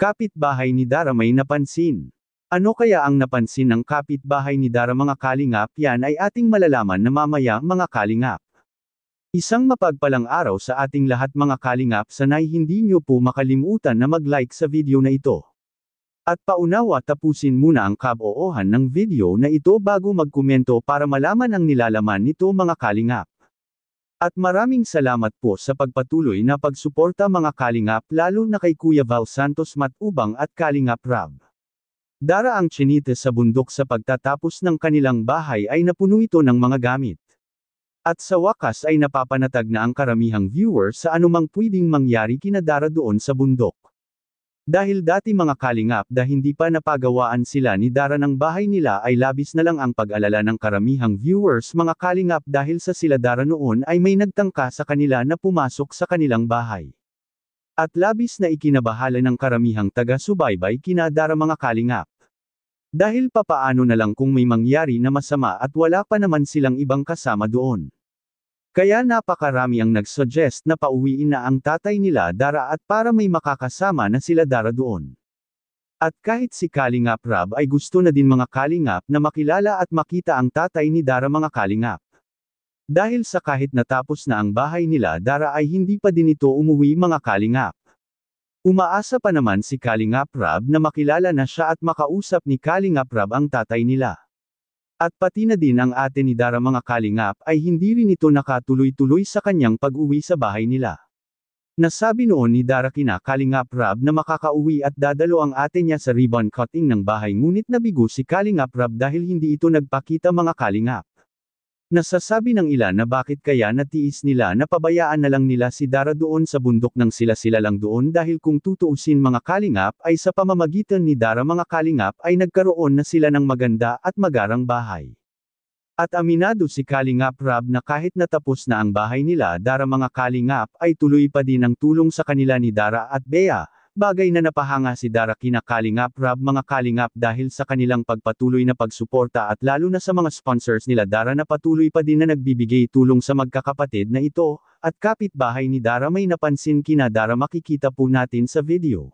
Kapitbahay ni Dara may napansin. Ano kaya ang napansin ng kapitbahay ni Dara mga kalingap? Yan ay ating malalaman na mamaya mga kalingap. Isang mapagpalang araw sa ating lahat mga kalingap, sanay hindi nyo po makalimutan na mag-like sa video na ito. At paunawa tapusin muna ang kaboohan ng video na ito bago magkomento para malaman ang nilalaman nito mga kalingap. At maraming salamat po sa pagpatuloy na pagsuporta mga kalingap, lalo na kay Kuya Val Santos Matubang at Kalingap Rab. Dara ang tsinita sa bundok sa pagtatapos ng kanilang bahay ay napuno ito ng mga gamit. At sa wakas ay napapanatag na ang karamihang viewer sa anumang pwedeng mangyari kina Dara doon sa bundok. Dahil dati mga kalingap hindi pa napagawaan sila ni Dara ng bahay nila ay labis na lang ang pag-alala ng karamihang viewers mga kalingap dahil sa sila Dara noon ay may nagtangka sa kanila na pumasok sa kanilang bahay. At labis na ikinabahala ng karamihang taga-subaybay kina Dara mga kalingap. Dahil papaano na lang kung may mangyari na masama at wala pa naman silang ibang kasama doon. Kaya napakarami ang nag-suggest na pauwiin na ang tatay nila Dara at para may makakasama na sila Dara doon. At kahit si Kalingap Rab ay gusto na din mga kalingap na makilala at makita ang tatay ni Dara mga kalingap. Dahil sa kahit natapos na ang bahay nila Dara ay hindi pa din ito umuwi mga kalingap. Umaasa pa naman si Kalingap Rab na makilala na siya at makausap ni Kalingap Rab ang tatay nila. At pati na din ang ate ni Dara mga kalingap ay hindi rin ito nakatuloy-tuloy sa kanyang pag-uwi sa bahay nila. Nasabi noon ni Dara kina Kalingap Rab na makakauwi at dadalo ang ate niya sa ribbon cutting ng bahay ngunit nabigo si Kalingap Rab dahil hindi ito nagpakita mga kalingap. Nasasabi ng ilan na bakit kaya natiis nila na pabayaan na lang nila si Dara doon sa bundok nang sila lang doon dahil kung tutuusin mga kalingap ay sa pamamagitan ni Dara mga kalingap ay nagkaroon na sila ng maganda at magarang bahay. At aminado si Kalingap Rab na kahit natapos na ang bahay nila Dara mga kalingap ay tuloy pa din ang tulong sa kanila ni Dara at Bea. Bagay na napahanga si Dara kina Kalingap Rab mga kalingap dahil sa kanilang pagpatuloy na pagsuporta at lalo na sa mga sponsors nila Dara na patuloy pa din na nagbibigay tulong sa magkakapatid na ito, at kapitbahay ni Dara may napansin kina Dara makikita po natin sa video.